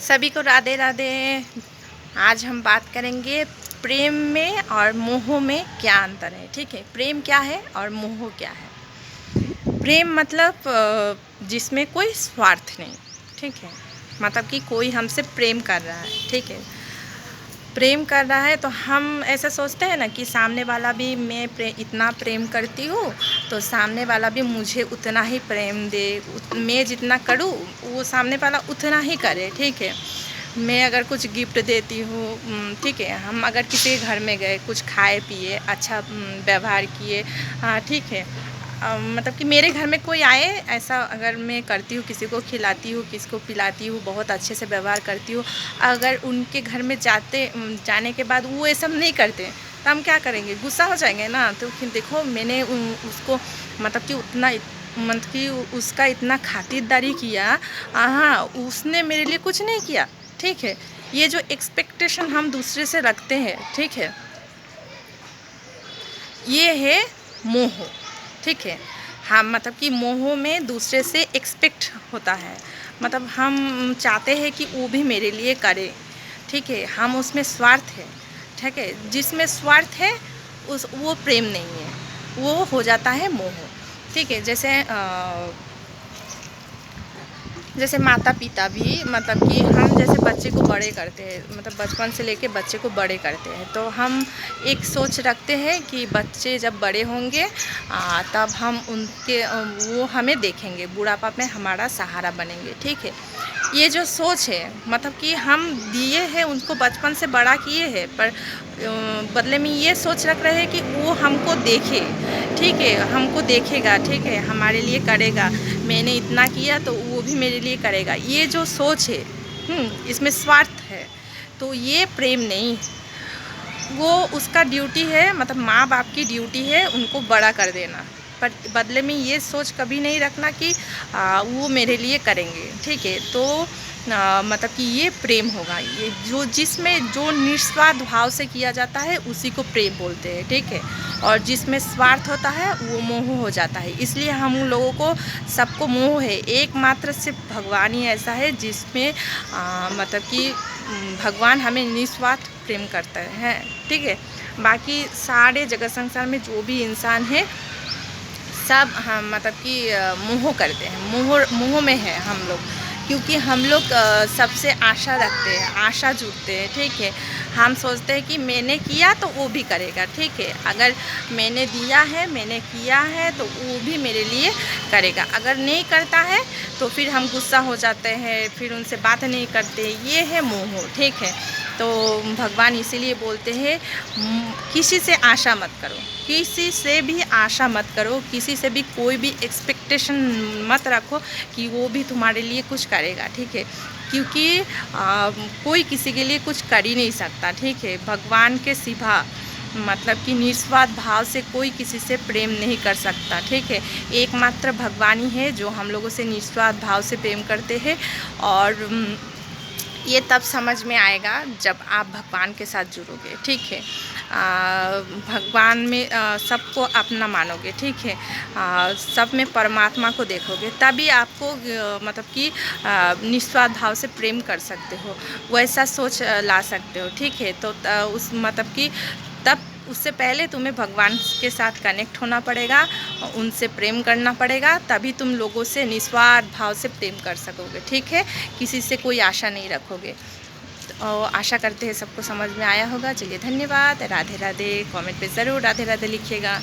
सभी को राधे राधे। आज हम बात करेंगे प्रेम में और मोह में क्या अंतर है। ठीक है, प्रेम क्या है और मोह क्या है। प्रेम मतलब जिसमें कोई स्वार्थ नहीं। ठीक है, मतलब कि कोई हमसे प्रेम कर रहा है। ठीक है, प्रेम कर रहा है तो हम ऐसा सोचते हैं ना कि सामने वाला भी इतना प्रेम करती हूँ तो सामने वाला भी मुझे उतना ही प्रेम दे। मैं जितना करूँ वो सामने वाला उतना ही करे। ठीक है, मैं अगर कुछ गिफ्ट देती हूँ, ठीक है, हम अगर किसी के घर में गए, कुछ खाए पिए, अच्छा व्यवहार किए, ठीक है, मतलब कि मेरे घर में कोई आए ऐसा अगर मैं करती हूँ, किसी को खिलाती हूँ, किसी को पिलाती हूँ, बहुत अच्छे से व्यवहार करती हूँ। अगर उनके घर में जाने के बाद वो ये सब नहीं करते तो हम क्या करेंगे, गुस्सा हो जाएंगे ना। तो फिर देखो मैंने उसको मतलब कि मतलब कि उसका इतना खातिरदारी किया, हाँ, उसने मेरे लिए कुछ नहीं किया। ठीक है, ये जो एक्सपेक्टेशन हम दूसरे से रखते हैं, ठीक है, ये है मोह। ठीक है, हम मतलब कि मोह में दूसरे से एक्सपेक्ट होता है, मतलब हम चाहते हैं कि वो भी मेरे लिए करे। ठीक है, हम उसमें स्वार्थ है। ठीक है, जिसमें स्वार्थ है वो प्रेम नहीं है, वो हो जाता है मोह। ठीक है, जैसे माता पिता भी मतलब कि हम जैसे बच्चे को बड़े करते हैं, मतलब बचपन से लेके बच्चे को बड़े करते हैं, तो हम एक सोच रखते हैं कि बच्चे जब बड़े होंगे तब हम वो हमें देखेंगे, बुढ़ापा में हमारा सहारा बनेंगे। ठीक है, ये जो सोच है मतलब कि हम दिए हैं उनको, बचपन से बड़ा किए हैं, पर बदले में ये सोच रख रहे हैं कि वो हमको देखे। ठीक है, हमको देखेगा, ठीक है, हमारे लिए करेगा, मैंने इतना किया तो वो भी मेरे लिए करेगा। ये जो सोच है, इसमें स्वार्थ है, तो ये प्रेम नहीं। वो उसका ड्यूटी है, मतलब माँ बाप की ड्यूटी है उनको बड़ा कर देना, पर बदले में ये सोच कभी नहीं रखना कि वो मेरे लिए करेंगे। ठीक है, तो मतलब कि ये प्रेम होगा, ये जिसमें जो निस्वार्थ भाव से किया जाता है उसी को प्रेम बोलते हैं। ठीक है, और जिसमें स्वार्थ होता है वो मोह हो जाता है। इसलिए हम लोगों को सबको मोह है, एकमात्र सिर्फ भगवान ही ऐसा है जिसमें मतलब कि भगवान हमें निस्वार्थ प्रेम करते हैं। ठीक है, बाकी सारे जगत संसार में जो भी इंसान है सब हम मतलब कि मोह करते हैं, मोह में है हम लोग, क्योंकि हम लोग सबसे आशा रखते हैं, आशा जुटते हैं। ठीक है, हम सोचते हैं कि मैंने किया तो वो भी करेगा। ठीक है, अगर मैंने दिया है, मैंने किया है तो वो भी मेरे लिए करेगा। अगर नहीं करता है तो फिर हम गुस्सा हो जाते हैं, फिर उनसे बात नहीं करते। ये है मोह। ठीक है, तो भगवान इसीलिए बोलते हैं किसी से आशा मत करो, किसी से भी आशा मत करो, किसी से भी कोई भी एक्सपेक्टेशन मत रखो कि वो भी तुम्हारे लिए कुछ करेगा। ठीक है, क्योंकि कोई किसी के लिए कुछ कर ही नहीं सकता। ठीक है, भगवान के सिवा मतलब कि निस्वार्थ भाव से कोई किसी से प्रेम नहीं कर सकता। ठीक है, एकमात्र भगवान ही है जो हम लोगों से निस्वार्थ भाव से प्रेम करते हैं। और ये तब समझ में आएगा जब आप भगवान के साथ जुड़ोगे। ठीक है, भगवान में सबको अपना मानोगे। ठीक है, सब में परमात्मा को देखोगे, तभी आपको मतलब कि निस्वार्थ भाव से प्रेम कर सकते हो, वैसा सोच ला सकते हो। ठीक है, तो उस मतलब कि तब उससे पहले तुम्हें भगवान के साथ कनेक्ट होना पड़ेगा, उनसे प्रेम करना पड़ेगा, तभी तुम लोगों से निस्वार्थ भाव से प्रेम कर सकोगे। ठीक है, किसी से कोई आशा नहीं रखोगे। और आशा करते हैं सबको समझ में आया होगा। चलिए, धन्यवाद, राधे राधे। कमेंट पे ज़रूर राधे राधे लिखिएगा।